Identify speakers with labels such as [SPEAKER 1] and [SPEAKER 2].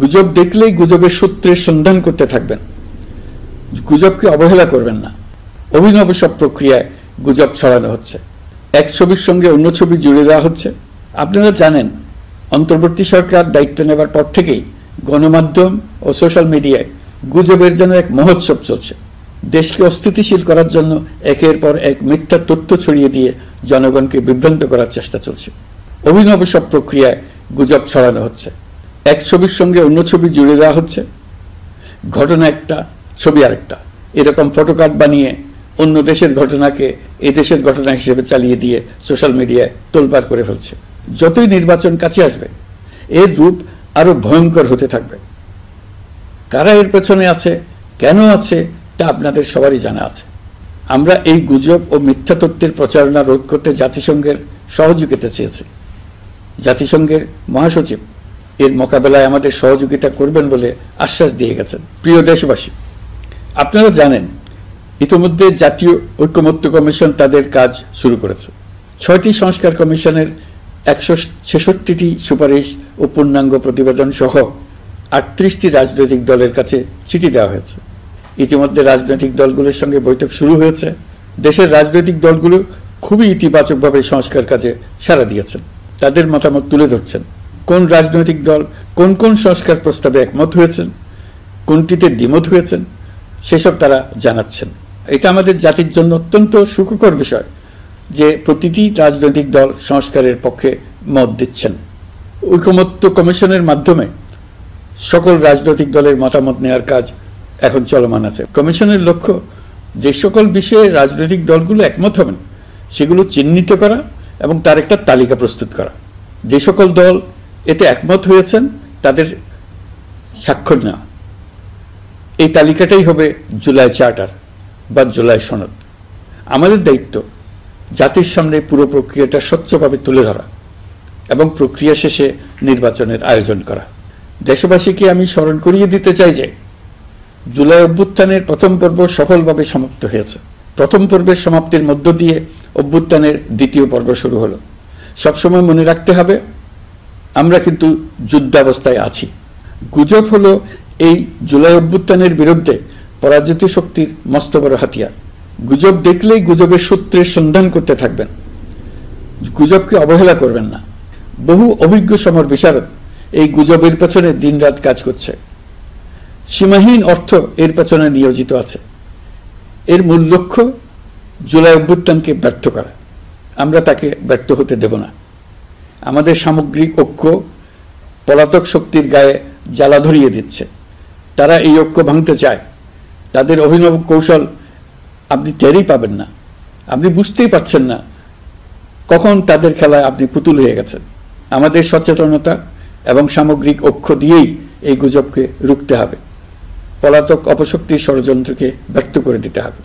[SPEAKER 1] গুজব দেখলেই গুজবের সূত্রের সন্ধান করতে থাকবেন, গুজবকে অবহেলা করবেন না। অভিনব সব প্রক্রিয়ায় গুজব ছড়ানো হচ্ছে, এক ছবির সঙ্গে অন্য ছবি জুড়ে দেওয়া হচ্ছে। আপনারা জানেন, অন্তর্বর্তী সরকার দায়িত্ব নেবার পর থেকেই গণমাধ্যম ও সোশ্যাল মিডিয়ায় গুজবের যেন এক মহোৎসব চলছে। দেশকে অস্থিতিশীল করার জন্য একের পর এক মিথ্যা তথ্য ছড়িয়ে দিয়ে জনগণকে বিভ্রান্ত করার চেষ্টা চলছে। অভিনব সব প্রক্রিয়ায় গুজব ছড়ানো হচ্ছে, এক ছবির সঙ্গে অন্য ছবি জুড়ে দেওয়া হচ্ছে। ঘটনা একটা, ছবি আরেকটা, এরকম ফটোকার্ড বানিয়ে অন্য দেশের ঘটনাকে এই দেশের ঘটনা হিসেবে চালিয়ে দিয়ে সোশ্যাল মিডিয়ায় তোলপাড় করে ফেলছে। যতই নির্বাচন কাছে আসবে এর রূপ আরো ভয়ঙ্কর হতে থাকবে। কারা এর পেছনে আছে, কেন আছে, তা আপনাদের সবারই জানা আছে। আমরা এই গুজব ও মিথ্যা তথ্যের প্রচারণা রোধ করতে জাতিসংঘের সহযোগিতা চেয়েছি। জাতিসংঘের মহাসচিব এর মোকাবেলায় আমাদের সহযোগিতা করবেন বলে আশ্বাস দিয়ে গেছেন। প্রিয় দেশবাসী, আপনারা জানেন ইতিমধ্যে জাতীয় ঐকমত্য কমিশন তাদের কাজ শুরু করেছে। 6টি সংস্কার কমিশনের 166টি সুপারিশ ও পূর্ণাঙ্গ প্রতিবেদন সহ 38টি রাজনৈতিক দলের কাছে চিঠি দেওয়া হয়েছে। ইতিমধ্যে রাজনৈতিক দলগুলোর সঙ্গে বৈঠক শুরু হয়েছে। দেশের রাজনৈতিক দলগুলো খুবই ইতিবাচকভাবে সংস্কার কাজে সাড়া দিয়েছেন, তাদের মতামত তুলে ধরছেন। কোন রাজনৈতিক দল কোন কোন সংস্কার প্রস্তাবে একমত হয়েছেন, কোনটিতে দ্বিমত হয়েছেন, সেসব তারা জানাচ্ছেন। এটা আমাদের জাতির জন্য অত্যন্ত সুখকর বিষয় যে প্রতিটি রাজনৈতিক দল সংস্কারের পক্ষে মত দিচ্ছেন। ঐকমত্য কমিশনের মাধ্যমে সকল রাজনৈতিক দলের মতামত নেওয়ার কাজ এখন চলমান আছে। কমিশনের লক্ষ্য যে সকল বিষয়ে রাজনৈতিক দলগুলো একমত হবেন সেগুলো চিহ্নিত করা এবং তার একটা তালিকা প্রস্তুত করা। যে সকল দল এতে একমত হয়েছেন তাদের স্বাক্ষর নেওয়া। এই তালিকাটাই হবে জুলাই চার্টার বা জুলাই সনদ। আমাদের দায়িত্ব জাতির সামনে পুরো প্রক্রিয়াটা স্বচ্ছভাবে তুলে ধরা এবং প্রক্রিয়া শেষে নির্বাচনের আয়োজন করা। দেশবাসীকে আমি স্মরণ করিয়ে দিতে চাই যে জুলাই অভ্যুত্থানের প্রথম পর্ব সফলভাবে সমাপ্ত হয়েছে। প্রথম পর্বের সমাপ্তির মধ্য দিয়ে অভ্যুত্থানের দ্বিতীয় পর্ব শুরু হলো। সবসময় মনে রাখতে হবে আমরা কিন্তু যুদ্ধাবস্থায় আছি। গুজব হলো এই জুলাই অভ্যুত্থানের বিরুদ্ধে পরাজিত শক্তির মস্ত বড় হাতিয়ার। গুজব দেখলেই গুজবের সূত্রের সন্ধান করতে থাকবেন, গুজবকে অবহেলা করবেন না। বহু অভিজ্ঞ সমর বিশারদ এই গুজবের পেছনে দিনরাত কাজ করছে। সীমাহীন অর্থ এর পেছনে নিয়োজিত আছে। এর মূল লক্ষ্য জুলাই অভ্যুত্থানকে ব্যর্থ করা। আমরা তাকে ব্যর্থ হতে দেব না। আমাদের সামগ্রিক ঐক্য পলাতক শক্তির গায়ে জ্বালা ধরিয়ে দিচ্ছে। তারা এই ঐক্য ভাঙতে চায়। তাদের অভিনব কৌশল আপনি টেরই পাবেন না, আপনি বুঝতেই পারছেন না কখন তাদের খেলায় আপনি পুতুল হয়ে গেছেন। আমাদের সচেতনতা এবং সামগ্রিক ঐক্য দিয়েই এই গুজবকে রুখতে হবে, পলাতক অপশক্তির ষড়যন্ত্রকে ব্যর্থ করে দিতে হবে।